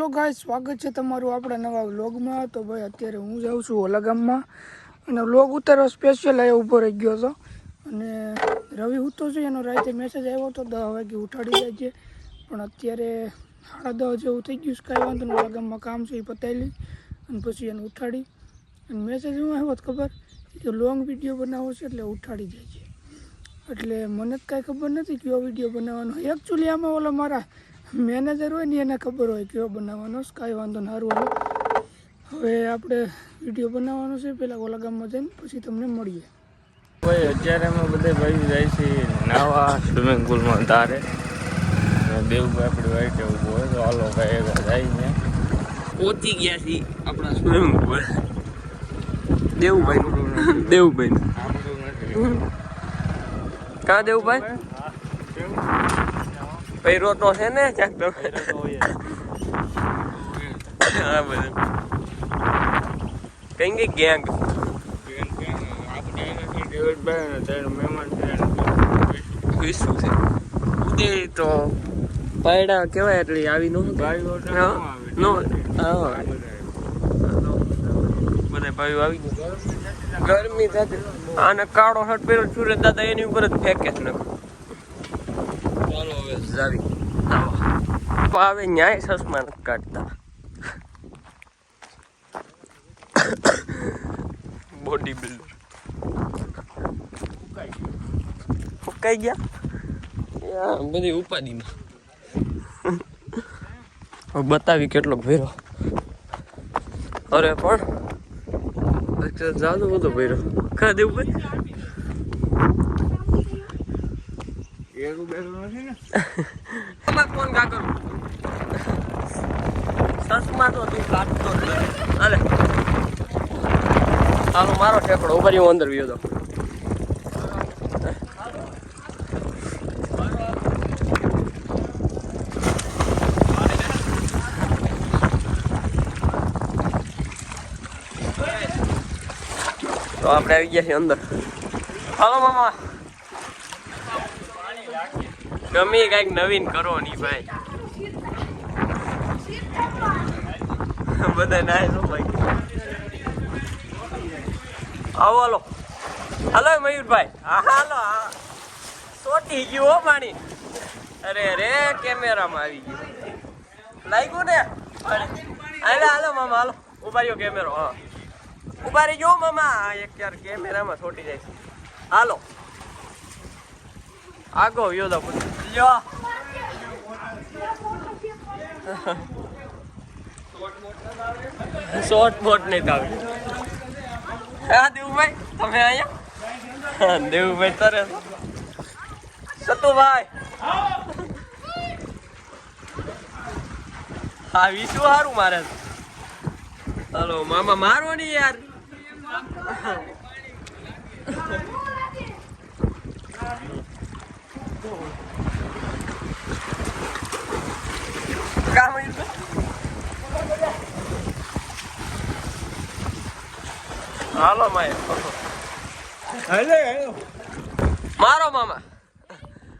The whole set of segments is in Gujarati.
હેલો ગાઈસ, સ્વાગત છે તમારું આપણા નવા વ્લોગમાં। તો ભાઈ અત્યારે હું જાઉં છું ઓલા ગામમાં અને વ્લોગ ઉતારવા સ્પેશિયલ અહીંયા ઊભો રહી ગયો હતો અને રવિ ઉતો છે એનો રાતે મેસેજ આવ્યો હતો 10 વાગે ઉઠાડી જાય છે, પણ અત્યારે 10:30 જેવું થઈ ગયું છે। કાંઈ વાંધો નહીં, ઓલા ગામમાં કામ છે એ પતાવી લઈ અને પછી એને ઉઠાડી અને મેસેજ હું આવ્યો ખબર કે લોંગ વિડીયો બનાવો છે એટલે ઉઠાડી જાય છે। એટલે મને જ કાંઈ ખબર નથી કયો વિડીયો બનાવવાનો। એકચ્યુઅલી આમાં ઓલા મારા મેનેજર હોય ને એને ખબર હોય કયો બનાવવાનો। કાંઈ વાંધો સારું હોય, હવે આપણે વિડીયો બનાવવાનો છે। પહેલાં ઓલા ગામમાં જઈને પછી તમને મળીએ। ભાઈ અત્યારે અમે બધા ભાઈ જાય છે નાવા સ્વિમિંગ પુલમાં તારે દેવભાઈ આપણી વાઈટે ઊભો હોય તો હાલો ભાઈ જાય ને પહોંચી ગયા છીએ આપણા સ્વિમિંગ પુલ દેવભાઈ કા દેવભાઈ પૈરો તો છે ને ચાક તો હા બધું કઈ ગેંગ વિશ્વ છે ઉદય તો પાયડા કેવાય એટલે આવી નો બધા ભાઈઓ આવી ગરમી થતી આને કાળો શર્ટ પહેર્યો સુરેશ દાદા એની ઉપર જ ફેંકે છે ચાલો હવે જાવી આવે ન્યાય સસમા નથી કાઢતા બોડી બિલ્ડર ફૂકાઈ ગયા બધી ઉપાધિમાં બતાવી કેટલો ભેરો અરે પણ જાદુ બધો ભેરો ખા દેવું ફોન કા કરું સસમા તો તું કાઢતો અરે હાલો મારો ઠેકડો ઉભરી હું અંદર વ્યો તો તો આપણે આવી ગયા છીએ અંદર। હાલો મામા ગમે કઈક નવીન કરો ની ભાઈ બધા ના ભાઈ આવો હાલો હાલો મયુરભાઈ હા હાલો સોટી ગયું હો પાણી અરે અરે કેમેરામાં આવી ગયું લાગ્યું ને હાલો હાલો મામા હાલો ઉભા રહ્યો કેમેરો હા ઉભા રહી ગયો મામા એક યાર કેમેરામાં છોટી જાય હાલો આગો યોદા લ્યો શોર્ટ બોટ નહીં આવે હા દેવુભાઈ તમે અહીંયા દેવુભાઈ તરે સતુભાઈ હા વિશુ સારું મારે હાલો મામા મારો નહીં યાર હાલો મારો મામા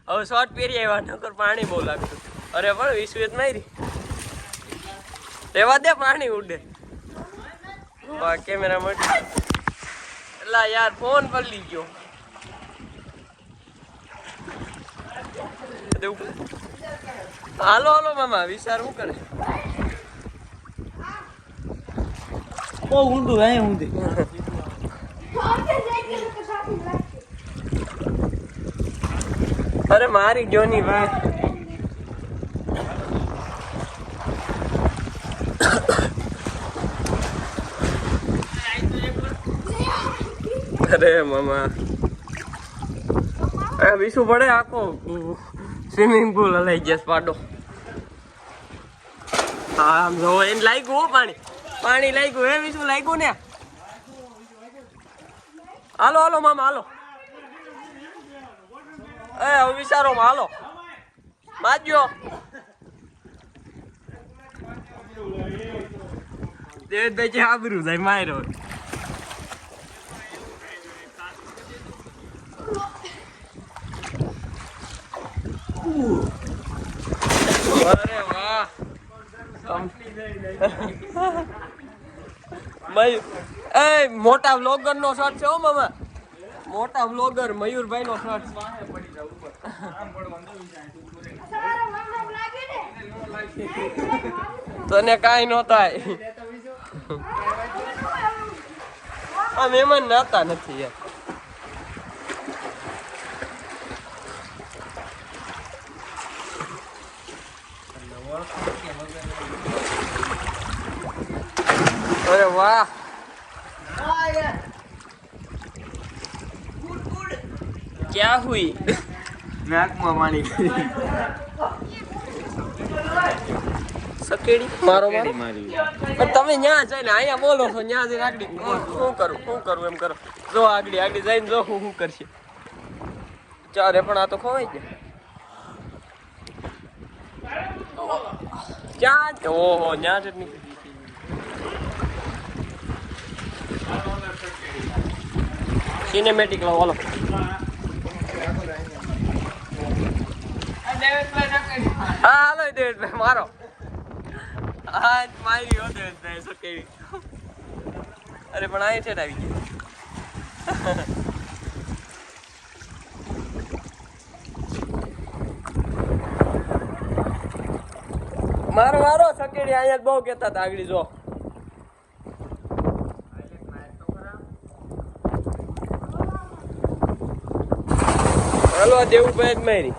હવે શોર્ટ પહેરી આવ્યા નકર પાણી બહુ લાગતું અરે પણ વિશ્વેત મારી રેવા દે પાણી ઉડે કેમેરા મળી એટલે યાર ફોન પલળી ગયો હાલો હાલો મામા વિચાર શું કરે બહુ ઊંડું હે ઊંધી અરે મારી જોની ભાઈ અરે મામા વિશુ પડે આખો સ્વિમિંગ પુલ હલાઈ ગયા પાડો હા આમ જો એને લાગ્યું હો પાણી લાગ્યું હે વિશુ લાગ્યું ને હાલો હાલો મામા હાલો એ હવે વિચારો હાલો માજ્યો દેવભાઈ છે આબરું જાય માર્યો અરે વાહ એ મોટા વ્લોગર નો શર્ટ છે હો મામા, મોટા વ્લોગર મયુરભાઈ નો શર્ટ. તને કાંઈ નો થાય. આ મહેમાન નાતા નથી યાર. अरे वाह क्या हुई નાકમાં પાણી સકેડી મારો મારો મારી. પણ તમે ન્યા જઈને અહીંયા બોલો છો, ન્યા જઈને આગળ શું કરું એમ કરો. જો આગળ જઈને જો હું કરશે. ચારે પણ આ તો ખવાઈ ગયા. ક્યાં ઓહો ન્યા ચટણી. સિનેમેટિક લાવો હાલો. હા હાલો દેવેશભાઈ મારો. હા મારી હો દેવેશભાઈ સકેડી. અરે પણ આ છે આવી ગઈ. મારો મારો સકેડી અહીંયા બહુ કેતા હતા આગળ જો. હાલો દેવુભાઈ જ મારી.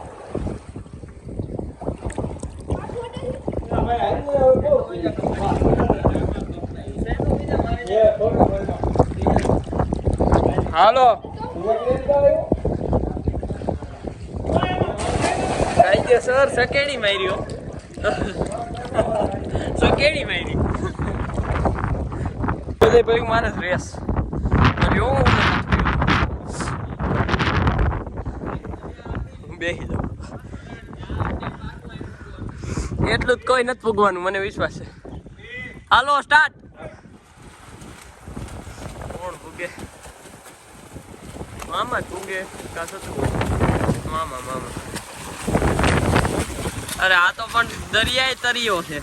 હાલો સર સકેડી માર્યો. સકેડી મારી બધે ભાઈ મારે રેસ બેસી જાઉં. એટલું જ કોઈ નથી ભોગવાનું મને વિશ્વાસ છે. હાલો સ્ટાર્ટ. કોણ ભૂગે? મામા ભૂગે કાસો તો મામા. અરે આ તો પણ દરિયાએ તરિયો છે.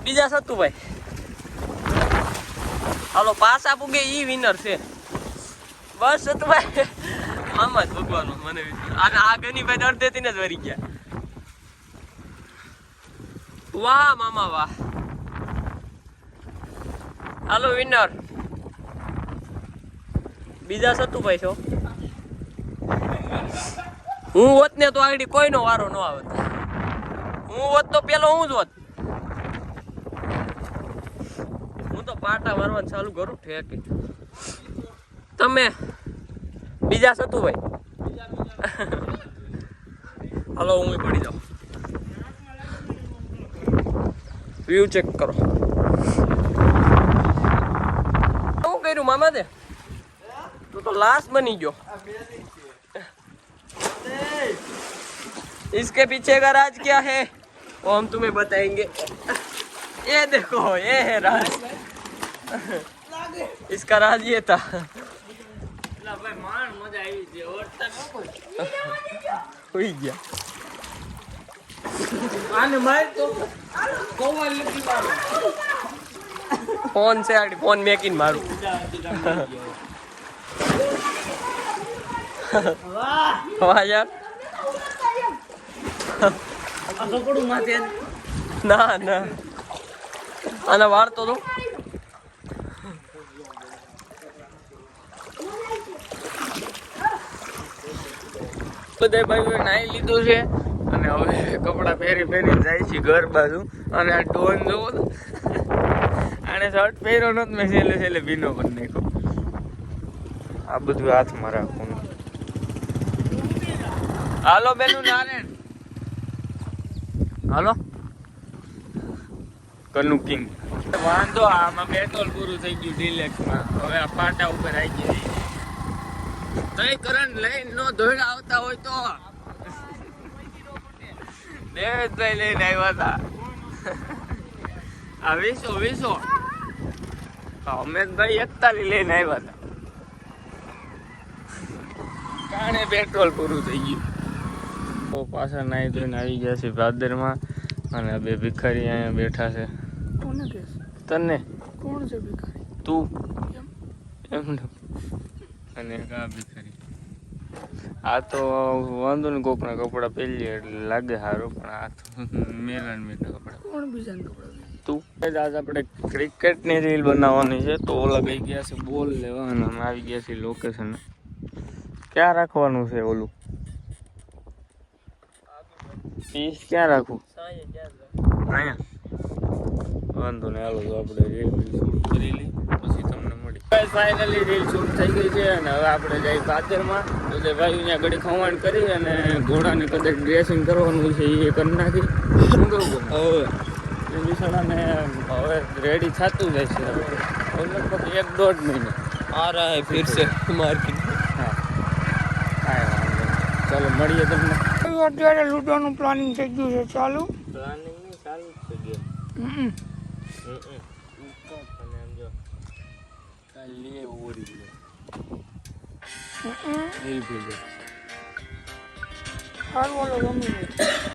બીજા સતુભાઈ હાલો પાછા પૂગે ઈ વિનર છે. બસ સતુભાઈ મામા જ ભગવાનું મને અને આ ગનીભાઈ અડધેથી ને જ વરી ગયા. વાહ મામા વાહ. હાલો વિનર. બીજા સતુભાઈ છો. હું હોત ને તો આગળ કોઈનો વારો ન આવે. હું હોત તો પેલો હું જ હોત. હું તો પાટા મારવાનું ચાલુ કરું ઠેકે. તમે બીજા સતુભાઈ હાલો હું પડી જાઉં. વ્યૂ ચેક કરો. શું કર્યું મામા તે? તું તો લાશ બની ગયો. इसके पीछे का राज क्या है वो हम तुम्हें बताएंगे. ये देखो ये है राज. इसका राज ये था. हुई गया. फोन से आगे फोन मेकिन मारू. वाह यार. ના ના આના વાળતો તો બધા ભાઈઓ નાઈ લીધું છે અને હવે કપડા પહેરી જાય છે ઘર બાજુ. અને આ ડોન જોવો તો આને શર્ટ પહેર્યો નતો મેં છેલ્લે ભીનો કરી નાખ્યો. આ બધું હાથમાં રાખવું. હાલો બેનું નારાયણ હાલો કનુ કિંગ. વાંધો આમાં પેટ્રોલ પૂરું થઈ ગયું ડિલેક્સમાં. હવે આ પાટા ઉપર આવી ગઈ. તઈ કરંટ લઈને નો ધોઈડા આવતા હોય તો દેવેશભાઈ લઈને આવ્યા હતા. આ 20 અમેશભાઈ 41 લઈને આવ્યા હતા. કારણે પેટ્રોલ પૂરું થઈ ગયું. પાછા નાઈ ધોઈને આવી ગયા છે ભાદરમાં અને બે ભિખારી અહીંયા બેઠા છે. કોને કહેશ? તને કોણ છે ભિખારી? તું એમ એમ ને. અને કા ભિખારી આ તો વાંધો ને કોકના કપડાં પહેરીએ એટલે લાગે સારું, પણ આ તો મેલા ને મેલા કપડાં. કોણ બીજાને કપડાં પહેરે? તું આજ આપણે ક્રિકેટની રીલ બનાવવાની છે, તો ઓલા ગઈ ગયા છે બોલ લેવા અને અમે આવી ગયા છીએ લોકેશન. ક્યાં રાખવાનું છે ઓલું પીસ? ક્યાં રાખવું? અહીંયા વાંધો નહીં, હાલો તો આપણે રીલ શૂટ કરી લઈ પછી તમને મળી. ફાઇનલી રીલ શૂટ થઈ ગઈ છે અને હવે આપણે જઈ પાદરમાં. એટલે ભાઈ ત્યાં ઘડી ખવાણ કરી અને ઘોડાને કદાચ ડ્રેસિંગ કરવાનું છે એ કરી નાખી. શું કરવું હવે બિસાડાને હવે રેડી થતું જાય છે હવે લગભગ 1-1.5 મહિને आ रहा है फिर से मार्केट. હા કાંઈ વાંધો નહીં. ચાલો મળીએ તમને. અત્યારે લૂંટવાનું પ્લાનિંગ થઈ ગયું છે ચાલુ. પ્લાનિંગ ચાલુ જ થઈ ગયો. હમ. સારું હાલો ગમી ગયું.